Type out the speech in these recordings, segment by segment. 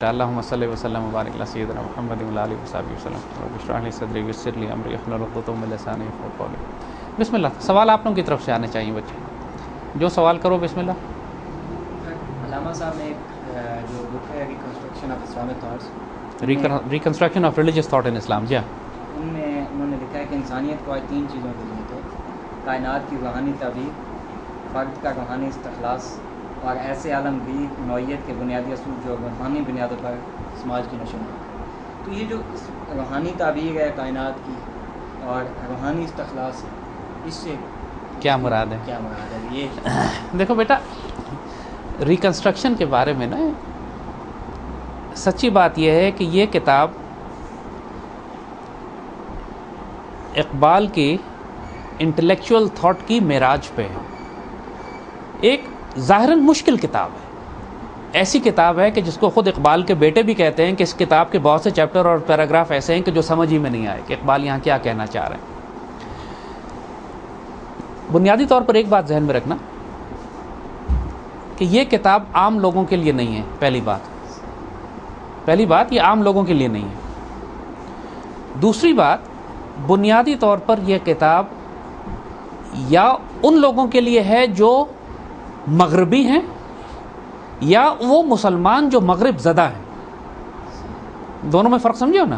اللہم صلی وسلم وبارک علی سیدنا محمد و علی آلہ وصحبہ وسلم رب اشرح لی صدری ویسر لی امری واحلل عقدۃ من لسانی یفقهوا قولی۔ بسم اللہ، سوال آپ لوگوں کی طرف سے آنے چاہیے بچے، جو سوال کرو بسم اللہ۔ علامہ صاحب نے ایک جو بک ہے reconstruction of Islamic thoughts, reconstruction of religious thought in Islam, جی ان میں انہوں نے لکھا ہے کہ انسانیت کو آج تین چیزوں کی ضرورت ہے: کائنات کی روحانی تعبیر، فرد کا روحانی استخلاص، اور ایسے عالمگیر نوعیت کے بنیادی اصول جو روحانی بنیادوں پر سماج کی نشو ہے۔ تو یہ جو روحانی تعبیر ہے کائنات کی اور روحانی استخلاص ہے، اس سے کیا مراد ہے؟ کیا مراد ہے یہ؟ دیکھو بیٹا، ریکنسٹرکشن کے بارے میں نا سچی بات یہ ہے کہ یہ کتاب اقبال کی انٹلیکچوئل تھاٹ کی معراج پہ ہے۔ ایک ظاہراً مشکل کتاب ہے، ایسی کتاب ہے کہ جس کو خود اقبال کے بیٹے بھی کہتے ہیں کہ اس کتاب کے بہت سے چیپٹر اور پیراگراف ایسے ہیں کہ جو سمجھ ہی میں نہیں آئے کہ اقبال یہاں کیا کہنا چاہ رہے ہیں۔ بنیادی طور پر ایک بات ذہن میں رکھنا کہ یہ کتاب عام لوگوں کے لیے نہیں ہے۔ پہلی بات یہ عام لوگوں کے لیے نہیں ہے۔ دوسری بات، بنیادی طور پر یہ کتاب یا ان لوگوں کے لیے ہے جو مغربی ہیں یا وہ مسلمان جو مغرب زدہ ہیں۔ دونوں میں فرق سمجھو نا۔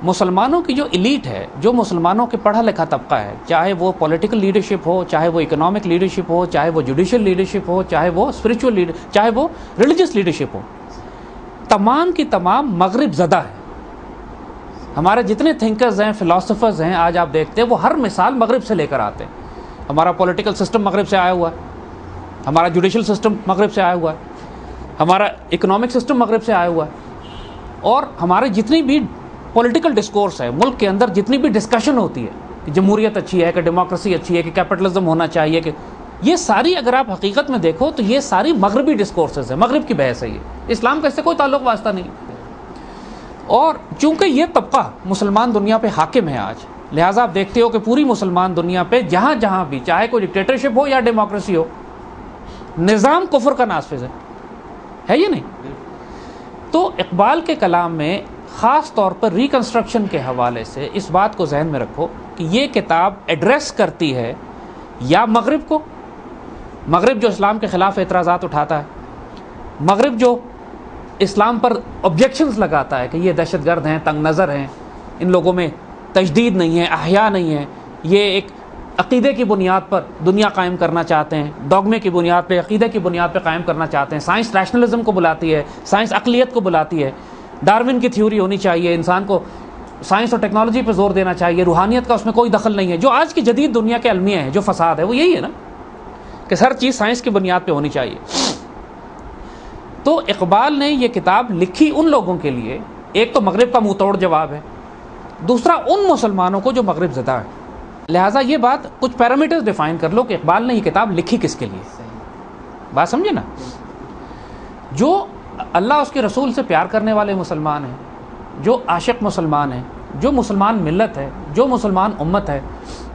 مسلمانوں کی جو ایلیٹ ہے، جو مسلمانوں کے پڑھا لکھا طبقہ ہے، چاہے وہ پولیٹیکل لیڈرشپ ہو، چاہے وہ اکنامک لیڈرشپ ہو، چاہے وہ جوڈیشل لیڈرشپ ہو، چاہے وہ اسپرچول لیڈر، چاہے وہ ریلیجس لیڈرشپ ہو، تمام کی تمام مغرب زدہ ہے۔ ہمارے جتنے تھنکرز ہیں، فلاسفرز ہیں، آج آپ دیکھتے ہیں وہ ہر مثال مغرب سے لے کر آتے ہیں۔ ہمارا پولیٹیکل سسٹم مغرب سے آیا ہوا ہے، ہمارا جوڈیشل سسٹم مغرب سے آیا ہوا ہے، ہمارا اکنامک سسٹم مغرب سے آیا ہوا ہے، اور ہمارے جتنی بھی پولیٹیکل ڈسکورس ہے ملک کے اندر، جتنی بھی ڈسکشن ہوتی ہے کہ جمہوریت اچھی ہے، کہ ڈیموکریسی اچھی ہے، کہ کیپٹلزم ہونا چاہیے، کہ یہ ساری اگر آپ حقیقت میں دیکھو تو یہ ساری مغربی ڈسکورسز ہیں، مغرب کی بحث ہے یہ، اسلام کا اس سے کوئی تعلق واسطہ نہیں۔ اور چونکہ یہ طبقہ مسلمان دنیا پہ حاکم ہے آج، لہٰذا آپ دیکھتے ہو کہ پوری مسلمان دنیا پہ جہاں جہاں بھی، چاہے کوئی ڈکٹیٹرشپ ہو یا ڈیموکریسی ہو، نظام کفر کا نافذ ہے یہ نہیں؟ تو اقبال کے کلام میں خاص طور پر ریکنسٹرکشن کے حوالے سے اس بات کو ذہن میں رکھو کہ یہ کتاب ایڈریس کرتی ہے یا مغرب کو، مغرب جو اسلام کے خلاف اعتراضات اٹھاتا ہے، مغرب جو اسلام پر آبجیکشنز لگاتا ہے کہ یہ دہشت گرد ہیں، تنگ نظر ہیں، ان لوگوں میں تجدید نہیں ہے، احیاء نہیں ہے، یہ ایک عقیدے کی بنیاد پر دنیا قائم کرنا چاہتے ہیں، ڈوگمے کی بنیاد پہ، عقیدے کی بنیاد پہ قائم کرنا چاہتے ہیں۔ سائنس ریشنلزم کو بلاتی ہے، سائنس عقلیت کو بلاتی ہے، ڈارون کی تھیوری ہونی چاہیے، انسان کو سائنس اور ٹیکنالوجی پہ زور دینا چاہیے، روحانیت کا اس میں کوئی دخل نہیں ہے۔ جو آج کی جدید دنیا کے المیہ ہیں، جو فساد ہے، وہ یہی ہے نا کہ ہر چیز سائنس کی بنیاد پہ ہونی چاہیے۔ تو اقبال نے یہ کتاب لکھی ان لوگوں کے لیے، ایک تو مغرب کا منہ توڑ جواب ہے، دوسرا ان مسلمانوں کو جو مغرب زدہ ہے۔ لہٰذا یہ بات کچھ پیرامیٹرز ڈیفائن کر لو کہ اقبال نے یہ کتاب لکھی کس کے لیے، بات سمجھے نا؟ جو اللہ اس کے رسول سے پیار کرنے والے مسلمان ہیں، جو عاشق مسلمان ہیں، جو مسلمان ملت ہے، جو مسلمان امت ہے،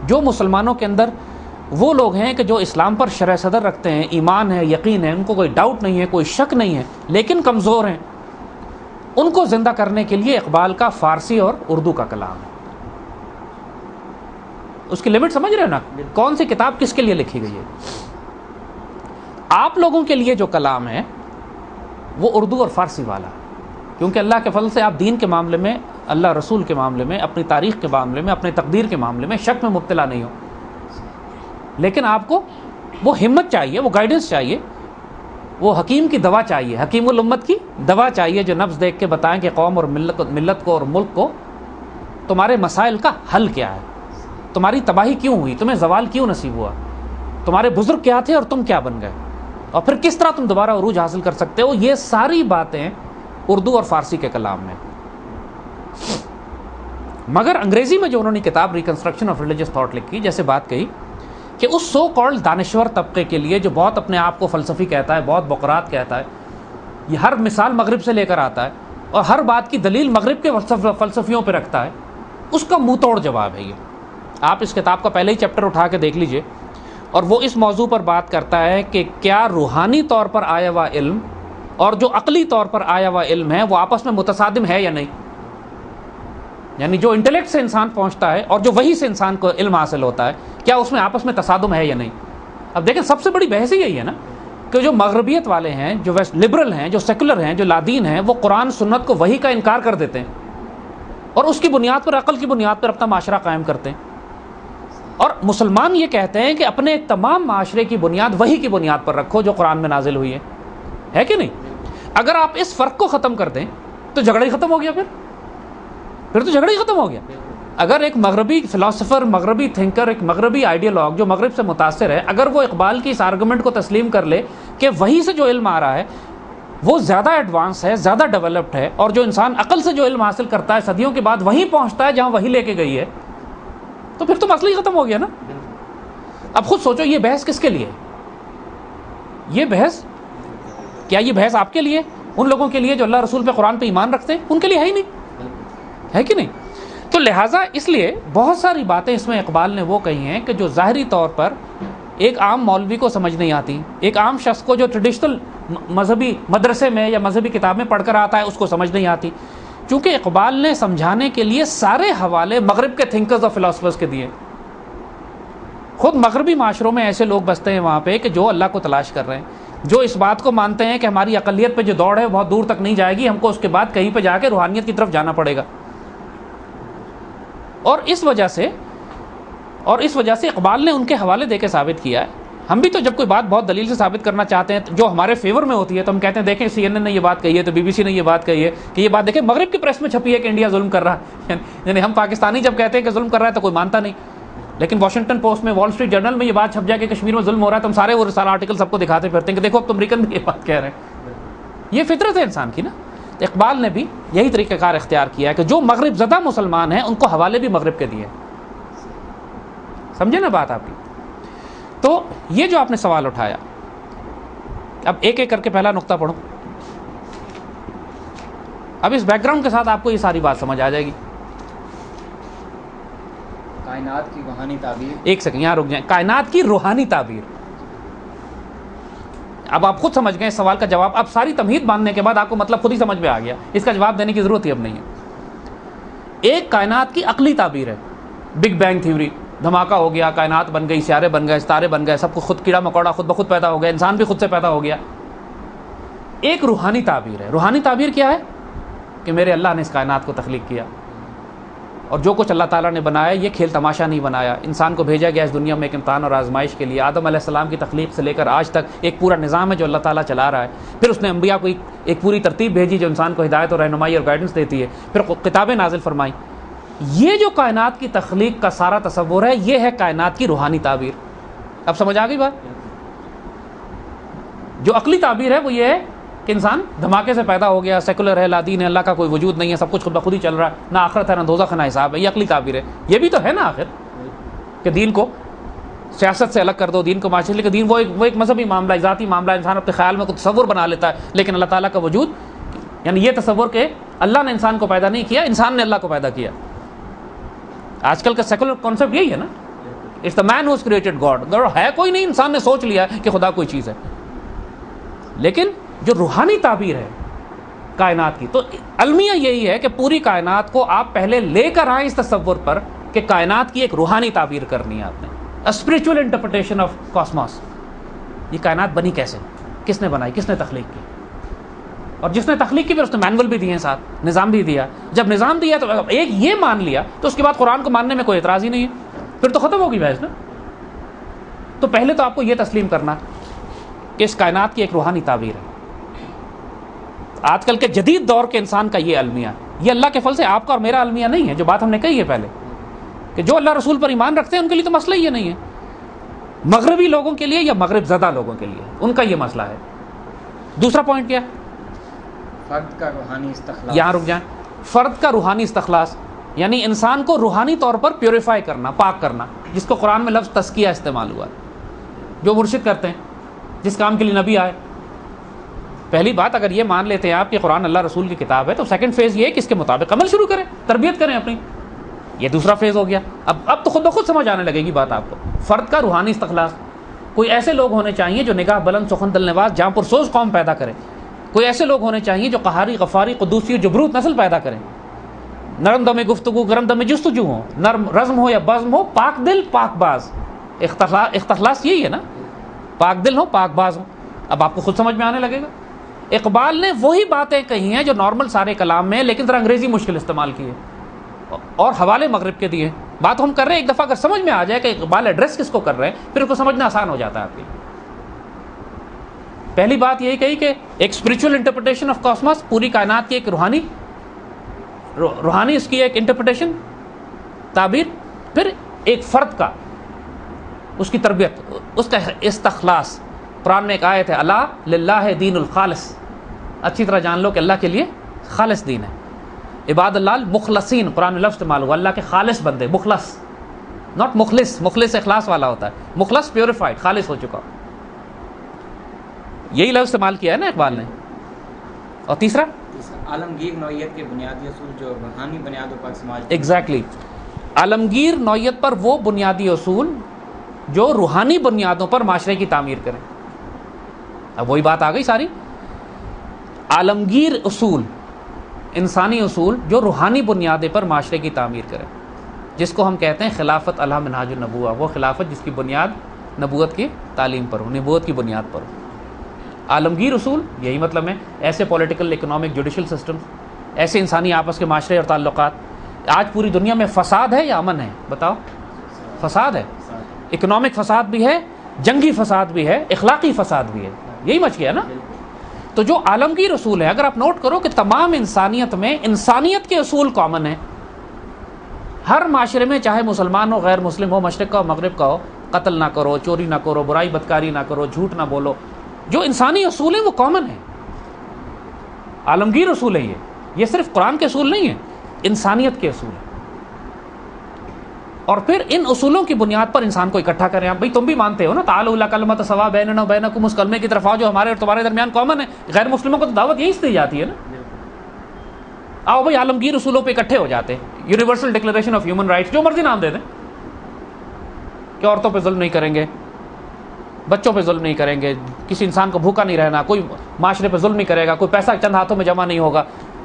جو مسلمانوں کے اندر وہ لوگ ہیں کہ جو اسلام پر شرح صدر رکھتے ہیں، ایمان ہے، یقین ہے، ان کو کوئی ڈاؤٹ نہیں ہے، کوئی شک نہیں ہے، لیکن کمزور ہیں، ان کو زندہ کرنے کے لیے اقبال کا فارسی اور اردو کا کلام ہے۔ اس کی لمٹ سمجھ رہے ہو نا، کون سی کتاب کس کے لیے لکھی گئی ہے؟ آپ لوگوں کے لیے جو کلام ہے وہ اردو اور فارسی والا، کیونکہ اللہ کے فضل سے آپ دین کے معاملے میں، اللہ رسول کے معاملے میں، اپنی تاریخ کے معاملے میں، اپنی تقدیر کے معاملے میں شک میں مبتلا نہیں ہو، لیکن آپ کو وہ ہمت چاہیے، وہ گائیڈنس چاہیے، وہ حکیم کی دوا چاہیے، حکیم الامت کی دوا چاہیے، جو نبض دیکھ کے بتائیں کہ قوم اور ملت کو اور ملک کو تمہارے مسائل کا حل کیا ہے، تمہاری تباہی کیوں ہوئی، تمہیں زوال کیوں نصیب ہوا، تمہارے بزرگ کیا تھے اور تم کیا بن گئے، اور پھر کس طرح تم دوبارہ عروج حاصل کر سکتے ہو۔ یہ ساری باتیں اردو اور فارسی کے کلام میں۔ مگر انگریزی میں جو انہوں نے کتاب ریکنسٹرکشن آف ریلیجیس تھاٹ لکھی، جیسے بات کہی کہ اس سو کالڈ دانشور طبقے کے لیے جو بہت اپنے آپ کو فلسفی کہتا ہے، بہت بقرات کہتا ہے، یہ ہر مثال مغرب سے لے کر آتا ہے اور ہر بات کی دلیل مغرب کے فلسفیوں پہ رکھتا ہے، اس کا منہ توڑ جواب ہے یہ۔ آپ اس کتاب کا پہلے ہی چیپٹر اٹھا کے دیکھ لیجئے، اور وہ اس موضوع پر بات کرتا ہے کہ کیا روحانی طور پر آیا ہوا علم اور جو عقلی طور پر آیا ہوا علم ہے وہ آپس میں متصادم ہے یا نہیں. یعنی جو انٹلیکٹ سے انسان پہنچتا ہے اور جو وحی سے انسان کو علم حاصل ہوتا ہے، کیا اس میں آپس میں تصادم ہے یا نہیں. اب دیکھیں سب سے بڑی بحث یہی ہے نا کہ جو مغربیت والے ہیں، جو لبرل ہیں، جو سیکولر ہیں، جو لادین ہیں، وہ قرآن سنت کو وحی کا انکار کر دیتے ہیں اور اس کی بنیاد پر، عقل کی بنیاد پر اپنا معاشرہ قائم کرتے ہیں. اور مسلمان یہ کہتے ہیں کہ اپنے تمام معاشرے کی بنیاد وحی کی بنیاد پر رکھو جو قرآن میں نازل ہوئی ہے کہ نہیں. اگر آپ اس فرق کو ختم کر دیں تو جھگڑا ہی ختم ہو گیا. پھر تو جھگڑا ہی ختم ہو گیا. اگر ایک مغربی فلاسفر، مغربی تھنکر، ایک مغربی آئیڈیالوگ جو مغرب سے متاثر ہے، اگر وہ اقبال کی اس آرگومنٹ کو تسلیم کر لے کہ وحی سے جو علم آ رہا ہے وہ زیادہ ایڈوانس ہے، زیادہ ڈیولپڈ ہے، اور جو انسان عقل سے جو علم حاصل کرتا ہے صدیوں کے بعد وہیں پہنچتا ہے جہاں وحی لے کے گئی ہے، تو پھر تو مسئلہ ہی ختم ہو گیا نا. اب خود سوچو یہ بحث کس کے لیے؟ یہ بحث کیا یہ بحث آپ کے لیے، ان لوگوں کے لیے جو اللہ رسول پہ، قرآن پہ ایمان رکھتے ہیں؟ ان کے لیے ہے ہی نہیں، ہے کہ نہیں. تو لہٰذا اس لیے بہت ساری باتیں اس میں اقبال نے وہ کہی ہیں کہ جو ظاہری طور پر ایک عام مولوی کو سمجھ نہیں آتی، ایک عام شخص کو جو ٹریڈیشنل مذہبی مدرسے میں یا مذہبی کتاب میں پڑھ کر آتا ہے اس کو سمجھ نہیں آتی، چونکہ اقبال نے سمجھانے کے لیے سارے حوالے مغرب کے تھنکرز اور فلاسفرز کے دیے. خود مغربی معاشروں میں ایسے لوگ بستے ہیں وہاں پہ کہ جو اللہ کو تلاش کر رہے ہیں، جو اس بات کو مانتے ہیں کہ ہماری اقلیت پہ جو دوڑ ہے بہت دور تک نہیں جائے گی، ہم کو اس کے بعد کہیں پہ جا کے روحانیت کی طرف جانا پڑے گا. اور اس وجہ سے اقبال نے ان کے حوالے دے کے ثابت کیا ہے. ہم بھی تو جب کوئی بات بہت دلیل سے ثابت کرنا چاہتے ہیں جو ہمارے فیور میں ہوتی ہے تو ہم کہتے ہیں دیکھیں CNN نے یہ بات کہی ہے، تو BBC نے یہ بات کہی ہے کہ یہ بات دیکھیں مغرب کی پریس میں چھپی ہے کہ انڈیا ظلم کر رہا ہے. یعنی ہم پاکستانی جب کہتے ہیں کہ ظلم کر رہا ہے تو کوئی مانتا نہیں، لیکن واشنگٹن پوسٹ میں، وال اسٹریٹ جرنل میں یہ بات چھپ جائے کہ کشمیر میں ظلم ہو رہا ہے تو ہم سارے وہ سارا آرٹیکل سب کو دکھاتے پھرتے ہیں کہ دیکھو اب تو امریکن بھی یہ بات کہہ رہے ہیں. یہ فطرت ہے انسان کی نا. تو اقبال نے بھی یہی طریقہ کار اختیار کیا ہے کہ جو مغرب زدہ مسلمان ہیں ان کو حوالے بھی مغرب کے دیے. سمجھے نا بات آپ کی. تو یہ جو آپ نے سوال اٹھایا، اب ایک ایک کر کے پہلا نقطہ پڑھو. اب اس بیک گراؤنڈ کے ساتھ آپ کو یہ ساری بات سمجھ آ جائے گی. کائنات کی روحانی تعبیر. ایک سیکنڈ یہاں رک جائیں. کائنات کی روحانی تعبیر. اب آپ خود سمجھ گئے اس سوال کا جواب. اب ساری تمہید باندھنے کے بعد آپ کو مطلب خود ہی سمجھ میں آ گیا، اس کا جواب دینے کی ضرورت ہی اب نہیں ہے. ایک کائنات کی عقلی تعبیر ہے، بگ بینگ تھیوری، دھماکہ ہو گیا، کائنات بن گئی، سیارے بن گئے، ستارے بن گئے، سب کو خود کیڑا مکوڑا خود بخود پیدا ہو گیا، انسان بھی خود سے پیدا ہو گیا. ایک روحانی تعبیر ہے. روحانی تعبیر کیا ہے؟ کہ میرے اللہ نے اس کائنات کو تخلیق کیا، اور جو کچھ اللہ تعالیٰ نے بنایا یہ کھیل تماشا نہیں بنایا. انسان کو بھیجا گیا اس دنیا میں ایک امتحان اور آزمائش کے لیے. آدم علیہ السلام کی تخلیق سے لے کر آج تک ایک پورا نظام ہے جو اللہ تعالیٰ چلا رہا ہے. پھر اس نے انبیاء کو ایک پوری ترتیب بھیجی جو انسان کو ہدایت اور رہنمائی اور گائیڈنس دیتی ہے. پھر کتابیں نازل فرمائیں. یہ جو کائنات کی تخلیق کا سارا تصور ہے یہ ہے کائنات کی روحانی تعبیر. اب سمجھ آ گئی بات؟ جو عقلی تعبیر ہے وہ یہ ہے کہ انسان دھماکے سے پیدا ہو گیا، سیکولر ہے، لادین ہے، اللہ کا کوئی وجود نہیں ہے، سب کچھ خود بخود ہی چل رہا ہے، نہ آخرت ہے، نہ دوزخ ہے، نہ حساب ہے. یہ عقلی تعبیر ہے. یہ بھی تو ہے نا آخر کہ دین کو سیاست سے الگ کر دو، دین کو معاشرے، لیکن دین وہ ایک مذہبی معاملہ، ذاتی معاملہ، انسان اپنے خیال میں کچھ تصور بنا لیتا ہے. لیکن اللہ تعالیٰ کا وجود، یعنی یہ تصور کہ اللہ نے انسان کو پیدا نہیں کیا، انسان نے اللہ کو پیدا کیا. آج کل کا سیکولر کانسیپٹ یہی ہے نا، it's the man who's created God. ہے کوئی نہیں، انسان نے سوچ لیا کہ خدا کوئی چیز ہے. لیکن جو روحانی تعبیر ہے کائنات کی، تو المیہ یہی ہے کہ پوری کائنات کو آپ پہلے لے کر آئیں اس تصور پر کہ کائنات کی ایک روحانی تعبیر کرنی ہے آپ نے. Spiritual interpretation of cosmos. یہ کائنات بنی کیسے، کس نے بنائی، کس نے تخلیق کی، اور جس نے تخلیق کی پھر اس نے مینول بھی دیے ہیں، ساتھ نظام بھی دیا. جب نظام دیا تو ایک یہ مان لیا تو اس کے بعد قرآن کو ماننے میں کوئی اعتراض ہی نہیں ہے، پھر تو ختم ہوگی بحث نا. تو پہلے تو آپ کو یہ تسلیم کرنا کہ اس کائنات کی ایک روحانی تعبیر ہے. آج کل کے جدید دور کے انسان کا یہ المیہ، یہ اللہ کے فضل سے آپ کا اور میرا المیہ نہیں ہے. جو بات ہم نے کہی ہے پہلے کہ جو اللہ رسول پر ایمان رکھتے ہیں ان کے لیے تو مسئلہ یہ نہیں ہے. مغربی لوگوں کے لیے یا مغرب زدہ لوگوں کے لیے ان کا یہ مسئلہ ہے. دوسرا پوائنٹ کیا؟ فرد کا روحانی استخلاص. یہاں رک جائیں. فرد کا روحانی استخلاص یعنی انسان کو روحانی طور پر پیوریفائی کرنا، پاک کرنا، جس کو قرآن میں لفظ تزکیہ استعمال ہوا ہے. جو مرشد کرتے ہیں، جس کام کے لیے نبی آئے. پہلی بات اگر یہ مان لیتے ہیں آپ کہ قرآن اللہ رسول کی کتاب ہے تو سیکنڈ فیز یہ ہے کہ اس کے مطابق عمل شروع کریں، تربیت کریں اپنی. یہ دوسرا فیز ہو گیا. اب تو خود بخود سمجھ آنے لگے گی بات آپ کو. فرد کا روحانی استخلاص، کوئی ایسے لوگ ہونے چاہیے جو نگاہ بلند، سخن، دل نواز، جاں پرسوز قوم پیدا کرے. کوئی ایسے لوگ ہونے چاہیے جو قہاری، غفاری، قدوسی اور جبروت نسل پیدا کریں، نرم دم گفتگو، گرم دم جستجو ہو، نرم رزم ہو یا بزم ہو، پاک دل پاک باز. اختصاص یہی ہے نا، پاک دل ہو پاک باز ہو. اب آپ کو خود سمجھ میں آنے لگے گا. اقبال نے وہی باتیں کہی ہیں جو نارمل سارے کلام میں، لیکن ذرا انگریزی مشکل استعمال کی ہے اور حوالے مغرب کے دیے. بات ہم کر رہے ہیں، ایک دفعہ اگر سمجھ میں آ جائے کہ اقبال ایڈریس کس کو کر رہے ہیں، پھر اس کو سمجھنا آسان ہو جاتا ہے آپ کے. پہلی بات یہی کہی کہ ایک اسپرچول انٹرپریٹیشن آف کاسموس، پوری کائنات کی ایک روحانی اس کی ایک انٹرپریٹیشن، تعبیر. پھر ایک فرد کا، اس کی تربیت، اس کا استخلاص. قرآن میں ایک آیت ہے، اللہ للہ دین الخالص، اچھی طرح جان لو کہ اللہ کے لیے خالص دین ہے. عباد اللہ المخلصین، قرآن میں لفظ استعمال ہوا، اللہ کے خالص بندے، مخلص، ناٹ مخلص. مخلص اخلاص والا ہوتا ہے، مخلص پیوریفائڈ، خالص ہو چکا. یہی لفظ استعمال کیا ہے نا اقبال نے. اور تیسرا عالمگیر نوعیت کے بنیادی اصول جو روحانی بنیادوں پر سماج. ایگزیکٹلی، عالمگیر نوعیت پر وہ بنیادی اصول جو روحانی بنیادوں پر معاشرے کی تعمیر کریں. اب وہی بات آ گئی ساری. عالمگیر اصول، انسانی اصول جو روحانی بنیادیں پر معاشرے کی تعمیر کریں، جس کو ہم کہتے ہیں خلافت علی منہاج النبوہ. وہ خلافت جس کی بنیاد نبوت کی تعلیم پر ہو، نبوت کی بنیاد پر ہو. عالمگیر اصول یہی مطلب ہے، ایسے پولیٹیکل، اکنامک، جوڈیشل سسٹم، ایسے انسانی آپس کے معاشرے اور تعلقات. آج پوری دنیا میں فساد ہے یا امن ہے؟ بتاؤ. فساد ہے. اکنامک فساد بھی ہے، جنگی فساد بھی ہے، اخلاقی فساد بھی ہے. یہی مچ گیا نا. تو جو عالمگیر اصول ہے، اگر آپ نوٹ کرو کہ تمام انسانیت میں انسانیت کے اصول کامن ہیں. ہر معاشرے میں، چاہے مسلمان ہو، غیر مسلم ہو، مشرق کا ہو، مغرب کا ہو، قتل نہ کرو، چوری نہ کرو، برائی بدکاری نہ کرو، جھوٹ نہ بولو. جو انسانی اصول ہیں وہ کامن ہیں، عالمگیر اصول ہیں. یہ صرف قرآن کے اصول نہیں ہیں، انسانیت کے اصول ہیں. اور پھر ان اصولوں کی بنیاد پر انسان کو اکٹھا کریں. آپ بھائی تم بھی مانتے ہو نا، تعالوا الی کلمۃ سواء بیننا و بینکم، اس کلمے کی طرف آؤ جو ہمارے اور تمہارے درمیان کامن ہے. غیر مسلموں کو تو دعوت یہی سے دی جاتی ہے نا، آؤ بھائی عالمگیر اصولوں پہ اکٹھے ہو جاتے ہیں. Universal declaration of human rights, جو مرضی نام دے دیں، کہ عورتوں پہ ظلم نہیں کریں گے، بچوں پہ ظلم نہیں کریں گے، کسی انسان کو بھوکا نہیں رہنا، کوئی معاشرے پہ ظلم نہیں کرے گا، کوئی پیسہ چند ہاتھوں میں جمع نہیں ہوگا،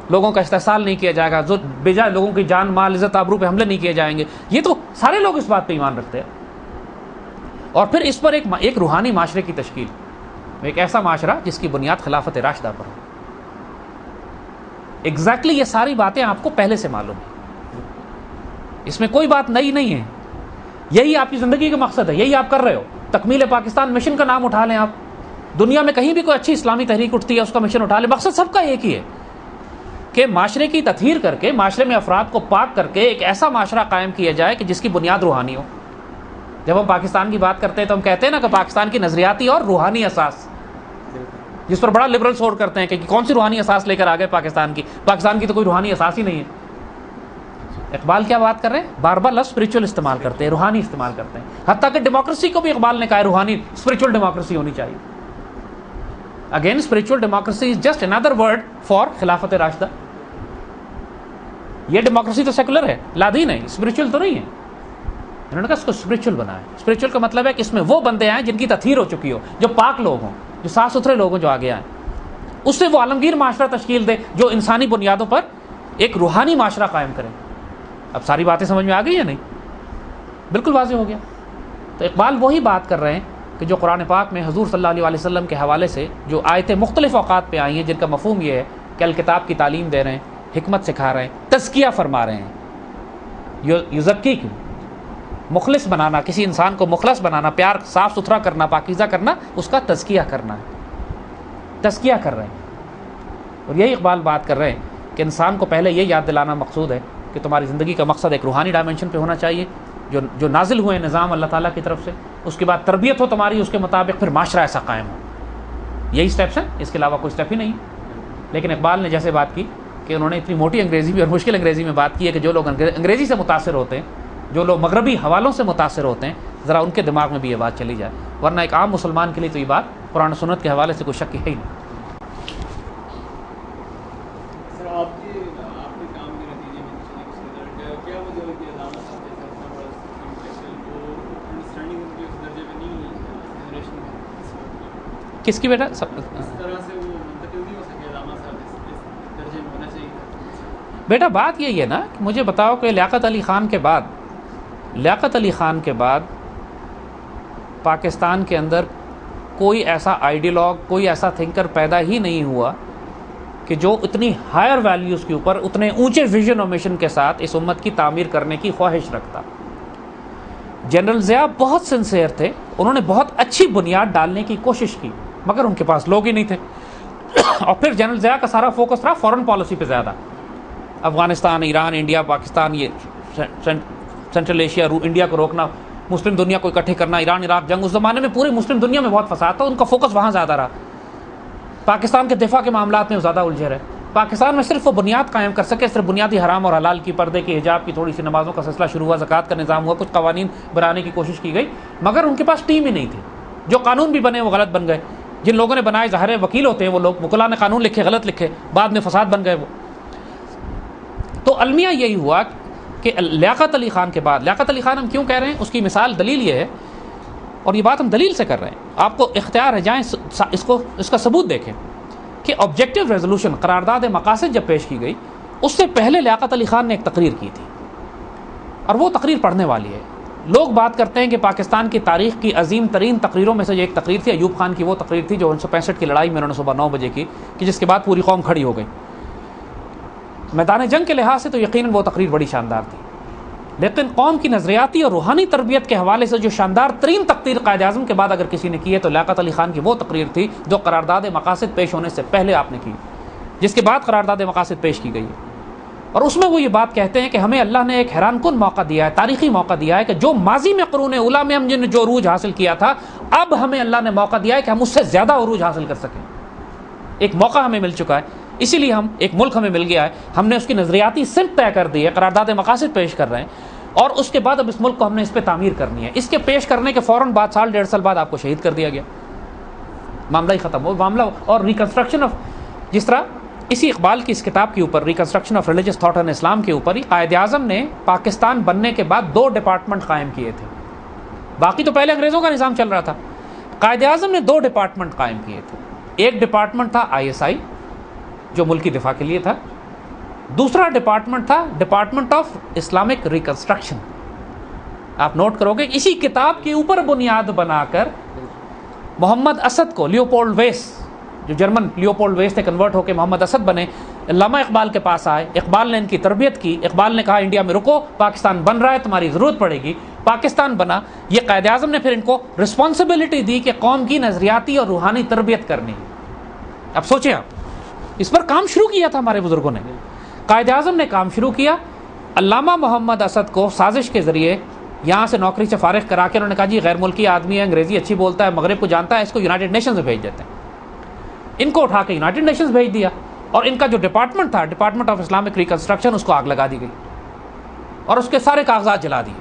لوگوں کا استحصال نہیں کیا جائے گا، جو بے جائے لوگوں کی جان مال عزت آبرو پہ حملے نہیں کیے جائیں گے. یہ تو سارے لوگ اس بات پہ ایمان رکھتے ہیں. اور پھر اس پر ایک روحانی معاشرے کی تشکیل، ایک ایسا معاشرہ جس کی بنیاد خلافت راشدہ پر ہو. ایگزیکٹلی یہ ساری باتیں آپ کو پہلے سے معلوم ہیں، اس میں کوئی بات نئی نہیں ہے. یہی آپ کی زندگی کا مقصد ہے، یہی آپ کر رہے ہو. تکمیل پاکستان مشن کا نام اٹھا لیں آپ، دنیا میں کہیں بھی کوئی اچھی اسلامی تحریک اٹھتی ہے اس کا مشن اٹھا لیں. مقصد سب کا ایک ہی ہے کہ معاشرے کی تطہیر کر کے، معاشرے میں افراد کو پاک کر کے ایک ایسا معاشرہ قائم کیا جائے کہ جس کی بنیاد روحانی ہو. جب ہم پاکستان کی بات کرتے ہیں تو ہم کہتے ہیں نا کہ پاکستان کی نظریاتی اور روحانی اساس، جس پر بڑا لبرل سور کرتے ہیں کہ کون سی روحانی اساس لے کر آ گئے پاکستان کی تو کوئی روحانی اساس ہی نہیں ہے. اقبال کیا بات کر رہے ہیں؟ بار بار لفظ اسپرچول استعمال کرتے ہیں، روحانی استعمال کرتے ہیں. حتیٰ کہ ڈیموکریسی کو بھی اقبال نے کہا ہے روحانی، اسپرچول ڈیموکریسی ہونی چاہیے. Again spiritual democracy is just another word for خلافت راشدہ. یہ ڈیموکریسی تو سیکولر ہے، لا دین ہے، اسپرچول تو نہیں ہے. انہوں نے کہا اس کو اسپرچول بنایا. اسپرچول کا مطلب ہے کہ اس میں وہ بندے آئیں جن کی تطہیر ہو چکی ہو، جو پاک لوگ ہوں، جو صاف ستھرے لوگ ہوں، جو آگے آئیں. اس سے وہ عالمگیر معاشرہ تشکیل دے جو انسانی بنیادوں پر ایک روحانی معاشرہ قائم کرے. اب ساری باتیں سمجھ میں آ گئی یا نہیں؟ بالکل واضح ہو گیا. تو اقبال وہی بات کر رہے ہیں کہ جو قرآن پاک میں حضور صلی اللہ علیہ وسلم کے حوالے سے جو آیتیں مختلف اوقات پہ آئی ہیں، جن کا مفہوم یہ ہے کہ الکتاب کی تعلیم دے رہے ہیں، حکمت سکھا رہے ہیں، تزکیہ فرما رہے ہیں. یزکی کی مخلص بنانا، کسی انسان کو مخلص بنانا، پیار صاف ستھرا کرنا، پاکیزہ کرنا، اس کا تزکیہ کرنا ہے. تزکیہ کر رہے ہیں. اور یہی اقبال بات کر رہے ہیں کہ انسان کو پہلے یہ یاد دلانا مقصود ہے کہ تمہاری زندگی کا مقصد ایک روحانی ڈائمنشن پہ ہونا چاہیے، جو نازل ہوئے نظام اللہ تعالیٰ کی طرف سے. اس کے بعد تربیت ہو تمہاری اس کے مطابق، پھر معاشرہ ایسا قائم ہو. یہی اسٹیپس ہیں، اس کے علاوہ کوئی اسٹیپ ہی نہیں. لیکن اقبال نے جیسے بات کی کہ انہوں نے اتنی موٹی انگریزی میں اور مشکل انگریزی میں بات کی ہے کہ جو لوگ انگریزی سے متاثر ہوتے ہیں، جو لوگ مغربی حوالوں سے متاثر ہوتے ہیں، ذرا ان کے دماغ میں بھی یہ بات چلی جائے. ورنہ ایک عام مسلمان کے لیے تو یہ بات قرآن و سنت کے حوالے سے کوئی شک ہے ہی نہیں. کس کی بیٹا؟ اس طرح سے وہ منتقل نہیں ہو سکے بیٹا بات یہی ہے نا کہ مجھے بتاؤ کہ لیاقت علی خان کے بعد پاکستان کے اندر کوئی ایسا آئیڈیالوگ، کوئی ایسا تھنکر پیدا ہی نہیں ہوا کہ جو اتنی ہائر ویلیوز کے اوپر اتنے اونچے ویژن اور مشن کے ساتھ اس امت کی تعمیر کرنے کی خواہش رکھتا۔ جنرل ضیاء بہت سنسیئر تھے، انہوں نے بہت اچھی بنیاد ڈالنے کی کوشش کی، مگر ان کے پاس لوگ ہی نہیں تھے۔ اور پھر جنرل ضیاء کا سارا فوکس رہا فورن پالیسی پہ زیادہ، افغانستان، ایران، انڈیا، پاکستان، یہ سینٹرل ایشیا، انڈیا کو روکنا، مسلم دنیا کو اکٹھے کرنا، ایران عراق جنگ، اس زمانے میں پوری مسلم دنیا میں بہت فساد تھا، ان کا فوکس وہاں زیادہ رہا۔ پاکستان کے دفاع کے معاملات میں وہ زیادہ الجھے رہے۔ پاکستان میں صرف وہ بنیاد قائم کر سکے، صرف بنیادی حرام اور حلال کی، پردے کی، حجاب کی، تھوڑی سی نمازوں کا سلسلہ شروع ہوا، زکوٰۃ کا نظام ہوا، کچھ قوانین بنانے کی کوشش کی گئی، مگر ان کے پاس ٹیم ہی نہیں تھی۔ جو قانون بھی بنے وہ غلط بن گئے، جن لوگوں نے بنائے ظاہر وکیل ہوتے ہیں وہ لوگ، وکلاء نے قانون لکھے غلط لکھے، بعد میں فساد بن گئے وہ۔ تو المیہ یہی ہوا کہ لیاقت علی خان کے بعد، لیاقت علی خان ہم کیوں کہہ رہے ہیں، اس کی مثال دلیل یہ ہے، اور یہ بات ہم دلیل سے کر رہے ہیں، آپ کو اختیار ہے جائیں اس کا ثبوت دیکھیں کہ آبجیکٹو ریزولوشن قرارداد مقاصد جب پیش کی گئی، اس سے پہلے لیاقت علی خان نے ایک تقریر کی تھی، اور وہ تقریر پڑھنے والی ہے۔ لوگ بات کرتے ہیں کہ پاکستان کی تاریخ کی عظیم ترین تقریروں میں سے ایک تقریر تھی ایوب خان کی، وہ تقریر تھی جو 1965 کی لڑائی میں انہوں نے صبح 9 بجے کی، کہ جس کے بعد پوری قوم کھڑی ہو گئی۔ میدان جنگ کے لحاظ سے تو یقیناً وہ تقریر بڑی شاندار تھی، لیکن قوم کی نظریاتی اور روحانی تربیت کے حوالے سے جو شاندار ترین تقریر قائد اعظم کے بعد اگر کسی نے کی ہے تو لیاقت علی خان کی وہ تقریر تھی جو قرارداد مقاصد پیش ہونے سے پہلے آپ نے کی، جس کے بعد قرارداد مقاصد پیش کی گئی ہے۔ اور اس میں وہ یہ بات کہتے ہیں کہ ہمیں اللہ نے ایک حیران کن موقع دیا ہے، تاریخی موقع دیا ہے، کہ جو ماضی میں قرون اولیٰ میں ہم نے جو عروج حاصل کیا تھا، اب ہمیں اللہ نے موقع دیا ہے کہ ہم اس سے زیادہ عروج حاصل کر سکیں۔ ایک موقع ہمیں مل چکا ہے، اسی لیے ایک ملک ہمیں مل گیا ہے، ہم نے اس کی نظریاتی سمت طے کر دی ہے، قرارداد مقاصد پیش کر رہے ہیں، اور اس کے بعد اب اس ملک کو ہم نے اس پہ تعمیر کرنی ہے۔ اس کے پیش کرنے کے فوراً بعد سال 1.5 بعد آپ کو شہید کر دیا گیا، معاملہ ہی ختم ہو معاملہ۔ اور ریکنسٹرکشن آف، جس طرح اسی اقبال کی اس کتاب کے اوپر reconstruction of religious thought in Islam کے اوپر ہی قائد اعظم نے پاکستان بننے کے بعد 2 ڈپارٹمنٹ قائم کیے تھے، باقی تو پہلے انگریزوں کا نظام چل رہا تھا، قائد اعظم نے 2 ڈپارٹمنٹ قائم کیے تھے۔ ایک ڈپارٹمنٹ تھا ISI جو ملکی دفاع کے لیے تھا، دوسرا ڈپارٹمنٹ تھا ڈپارٹمنٹ آف اسلامک ریکنسٹرکشن۔ آپ نوٹ کرو گے اسی کتاب کے اوپر بنیاد بنا کر محمد اسد کو، لیوپولڈ ویس جو جرمن لیوپولڈ ویس سے کنورٹ ہو کے محمد اسد بنے، علامہ اقبال کے پاس آئے، اقبال نے ان کی تربیت کی، اقبال نے کہا انڈیا میں رکو، پاکستان بن رہا ہے، تمہاری ضرورت پڑے گی، پاکستان بنا۔ یہ قائد اعظم نے پھر ان کو رسپانسبلٹی دی کہ قوم کی نظریاتی اور روحانی تربیت کرنی ہے۔ اب سوچیں آپ، اس پر کام شروع کیا تھا ہمارے بزرگوں نے، قائد اعظم نے کام شروع کیا، علامہ محمد اسد کو سازش کے ذریعے یہاں سے نوکری سے فارغ کرا کے انہوں نے کہا جی غیر ملکی آدمی ہے، انگریزی اچھی بولتا ہے، مغرب کو جانتا ہے، اس کو یونائٹڈ نیشنز میں بھیج دیتے ہیں۔ ان کو اٹھا کے یونائٹڈ نیشنز بھیج دیا، اور ان کا جو ڈپارٹمنٹ تھا ڈپارٹمنٹ آف اسلامک ریکنسٹرکشن، اس کو آگ لگا دی گئی اور اس کے سارے کاغذات جلا دیے،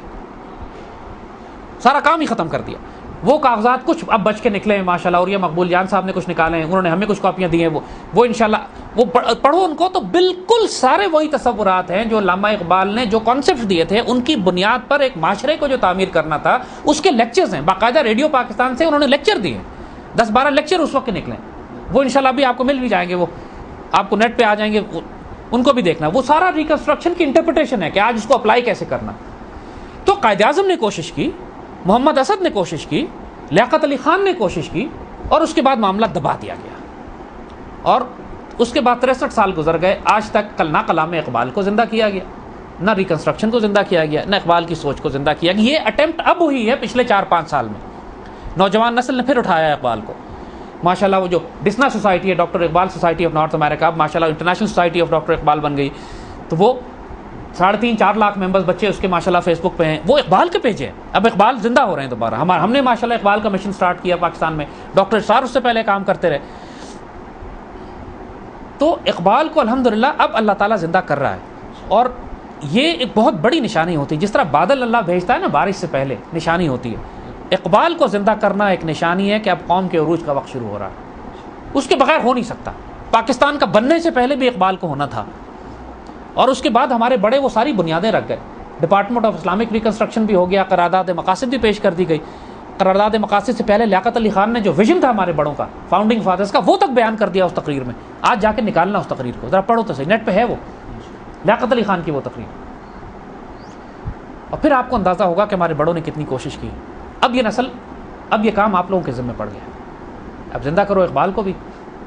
سارا کام ہی ختم کر دیا۔ وہ کاغذات کچھ اب بچ کے نکلے ہیں ماشاءاللہ، اور یہ مقبول جان صاحب نے کچھ نکالے ہیں، انہوں نے ہمیں کچھ کاپیاں دی ہیں، وہ انشاءاللہ وہ پڑھو ان کو، تو بالکل سارے وہی تصورات ہیں جو علامہ اقبال نے جو کانسیپٹ دیے تھے، ان کی بنیاد پر ایک معاشرے کو جو تعمیر کرنا تھا اس کے لیکچرز ہیں، باقاعدہ ریڈیو پاکستان سے انہوں نے لیکچر دیے، 10-12 لیکچر اس وقت کے نکلے، وہ انشاءاللہ بھی آپ کو مل بھی جائیں گے، وہ آپ کو نیٹ پہ آ جائیں گے، ان کو بھی دیکھنا۔ وہ سارا ریکنسٹرکشن کی انٹرپریٹیشن ہے کہ آج اس کو اپلائی کیسے کرنا۔ تو قائد اعظم نے کوشش کی، محمد اسد نے کوشش کی، لیاقت علی خان نے کوشش کی، اور اس کے بعد معاملہ دبا دیا گیا، اور اس کے بعد 63 سال گزر گئے، آج تک نہ کلام اقبال کو زندہ کیا گیا، نہ ریکنسٹرکشن کو زندہ کیا گیا، نہ اقبال کی سوچ کو زندہ کیا گیا۔ یہ اٹیمپٹ اب ہوئی ہے پچھلے 4-5 سال میں، نوجوان نسل نے پھر اٹھایا ہے اقبال کو، ماشاءاللہ۔ وہ جو ڈسنا سوسائٹی ہے، doctor Iqbal society of North America, اب ماشاءاللہ international society of doctor Iqbal بن گئی، تو وہ 3.5-4 لاکھ ممبرز بچے اس کے ماشاءاللہ فیس بک پہ ہیں، وہ اقبال کے پیج ہیں، اب اقبال زندہ ہو رہے ہیں دوبارہ۔ ہم نے ماشاءاللہ اقبال کا مشن سٹارٹ کیا پاکستان میں، ڈاکٹر اسرار اس سے پہلے کام کرتے رہے، تو اقبال کو الحمدللہ اب اللہ تعالیٰ زندہ کر رہا ہے، اور یہ ایک بہت بڑی نشانی ہوتی ہے، جس طرح بادل اللہ بھیجتا ہے نا بارش سے پہلے، نشانی ہوتی ہے، اقبال کو زندہ کرنا ایک نشانی ہے کہ اب قوم کے عروج کا وقت شروع ہو رہا ہے، اس کے بغیر ہو نہیں سکتا۔ پاکستان کا بننے سے پہلے بھی اقبال کو ہونا تھا، اور اس کے بعد ہمارے بڑے وہ ساری بنیادیں رکھ گئے، ڈپارٹمنٹ آف اسلامک ریکنسٹرکشن بھی ہو گیا، قرارداد مقاصد بھی پیش کر دی گئی۔ قرارداد مقاصد سے پہلے لیاقت علی خان نے جو ویژن تھا ہمارے بڑوں کا، فاؤنڈنگ فادرز کا، وہ تک بیان کر دیا اس تقریر میں۔ آج جا کے نکالنا اس تقریر کو، ذرا پڑھو تو صحیح، نیٹ پہ ہے وہ، لیاقت علی خان کی وہ تقریر. اور پھر آپ کو اندازہ ہوگا کہ ہمارے بڑوں نے کتنی کوشش کی. اب یہ نسل، اب یہ کام آپ لوگوں کے ذمہ پڑ گیا. اب زندہ کرو اقبال کو بھی،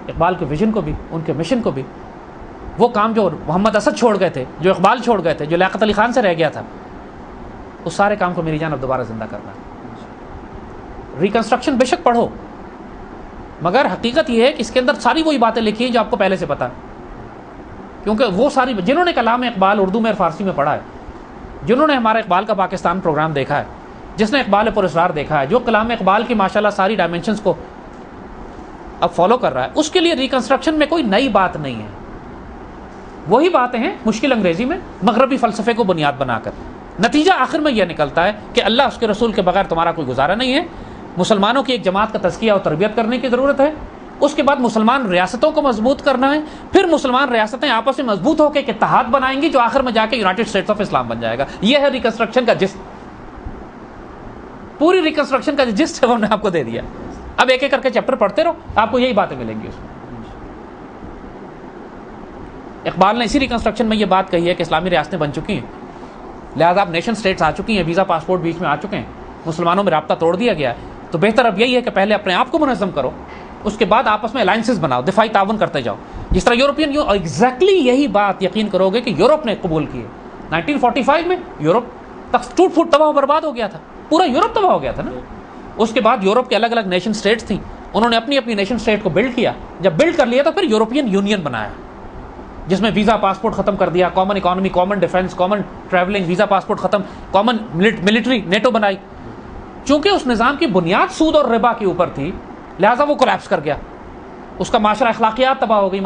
اقبال کے ویژن کو بھی، ان کے مشن کو بھی. وہ کام جو محمد اسد چھوڑ گئے تھے، جو اقبال چھوڑ گئے تھے، جو لیاقت علی خان سے رہ گیا تھا، اس سارے کام کو میری جان اب دوبارہ زندہ کرنا ہے. ریکنسٹرکشن بے شک پڑھو، مگر حقیقت یہ ہے کہ اس کے اندر ساری وہی باتیں لکھی ہیں جو آپ کو پہلے سے پتا، کیونکہ وہ ساری جنہوں نے کلام اقبال اردو میں اور فارسی میں پڑھا ہے، جنہوں نے ہمارا اقبال کا پاکستان پروگرام دیکھا ہے، جس نے اقبال پر اسرار دیکھا ہے، جو کلام اقبال کی ماشاءاللہ ساری ڈائمینشنز کو اب فالو کر رہا ہے، اس کے لیے ریکنسٹرکشن میں کوئی نئی بات نہیں ہے. وہی باتیں ہیں مشکل انگریزی میں مغربی فلسفے کو بنیاد بنا کر. نتیجہ آخر میں یہ نکلتا ہے کہ اللہ اس کے رسول کے بغیر تمہارا کوئی گزارا نہیں ہے. مسلمانوں کی ایک جماعت کا تزکیہ اور تربیت کرنے کی ضرورت ہے. اس کے بعد مسلمان ریاستوں کو مضبوط کرنا ہے. پھر مسلمان ریاستیں آپس میں مضبوط ہو کے ایک اتحاد بنائیں گی جو آخر میں جا کے یونائٹڈ اسٹیٹس آف اسلام بن جائے گا. یہ ہے ریکنسٹرکشن کا جسٹ. پوری ریکنسٹرکشن کا جسٹ ہے وہ ہم نے آپ کو دے دیا. اب ایک ایک کر کے چیپٹر پڑھتے رہو، آپ کو یہی باتیں ملیں گی اس میں. اقبال نے اسی ریکنسٹرکشن میں یہ بات کہی ہے کہ اسلامی ریاستیں بن چکی ہیں، لہٰذا اب نیشن سٹیٹس آ چکی ہیں، ویزا پاسپورٹ بیچ میں آ چکے ہیں، مسلمانوں میں رابطہ توڑ دیا گیا ہے. تو بہتر اب یہی ہے کہ پہلے اپنے آپ کو منظم کرو، اس کے بعد آپس میں الائنسز بناؤ، دفاعی تعاون کرتے جاؤ. جس طرح یورپین ایگزیکٹلی یہی بات یقین کرو گے کہ یورپ نے قبول کی ہے. 1945 میں یورپ تک ٹوٹ پھوٹ تباہ و برباد ہو گیا تھا، پورا یورپ تباہ ہو گیا تھا نا. اس کے بعد یورپ کے الگ الگ نیشن سٹیٹس تھیں، انہوں نے اپنی اپنی نیشن سٹیٹ کو بلڈ کیا. جب بلڈ کر لیا تو پھر یورپین یونین بنایا، جس میں ویزا پاسپورٹ ختم کر دیا، common economy, common defence, common travelling, visa passport ختم، کامن ملٹری، نیٹو بنائی. چونکہ اس نظام کی بنیاد سود اور ربا کے اوپر تھی، لہٰذا وہ کولیپس کر گیا. اس کا معاشرہ، اخلاقیات تباہ ہو گئی.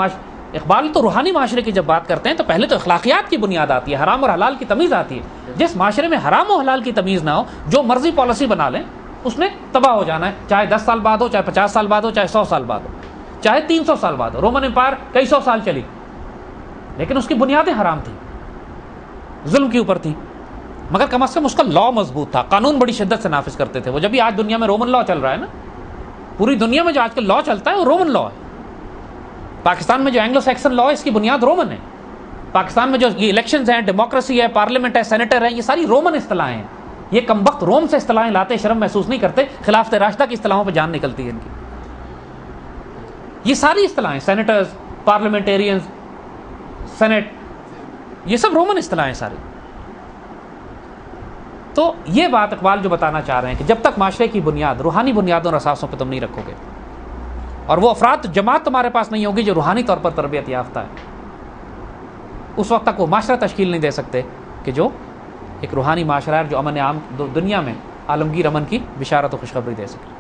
اقبال تو روحانی معاشرے کی جب بات کرتے ہیں تو پہلے تو اخلاقیات کی بنیاد آتی ہے، حرام اور حلال کی تمیز آتی ہے. جس معاشرے میں حرام و حلال کی تمیز نہ ہو، جو مرضی پالیسی بنا لیں، اس نے تباہ ہو جانا ہے. چاہے 10 سال بعد ہو، چاہے 50 سال بعد ہو، چاہے 100 سال بعد ہو، چاہے 300 سال بعد ہو. رومن امپائر کئی سو سال چلی، لیکن اس کی بنیادیں حرام تھیں، ظلم کے اوپر تھی. مگر کم از کم اس کا لا مضبوط تھا، قانون بڑی شدت سے نافذ کرتے تھے وہ. جب بھی آج دنیا میں رومن لا چل رہا ہے نا، پوری دنیا میں جو آج کل لا چلتا ہے وہ رومن لا ہے. پاکستان میں جو اینگلو سیکسن لا ہے، اس کی بنیاد رومن ہے. پاکستان میں جو یہ الیکشنز ہیں، ڈیموکریسی ہے، پارلیمنٹ ہے، سینیٹر ہے، یہ ساری رومن اصطلاحیں ہیں. یہ کم وقت روم سے اصطلاحیں لاتے شرم محسوس نہیں کرتے، خلافت راشدہ کی اصطلاحوں پہ جان نکلتی ہے ان کی. یہ ساری اصطلاحیں، سینیٹرز، پارلیمنٹیرینز، سینٹ، یہ سب رومن اصطلاحیں ساری. تو یہ بات اقبال جو بتانا چاہ رہے ہیں کہ جب تک معاشرے کی بنیاد روحانی بنیادوں اور اساسوں پہ تم نہیں رکھو گے، اور وہ افراد جماعت تمہارے پاس نہیں ہوگی جو روحانی طور پر تربیت یافتہ ہے، اس وقت تک وہ معاشرہ تشکیل نہیں دے سکتے کہ جو ایک روحانی معاشرہ ہے جو امن عام دنیا میں عالمگیر امن کی بشارت و خوشخبری دے سکے.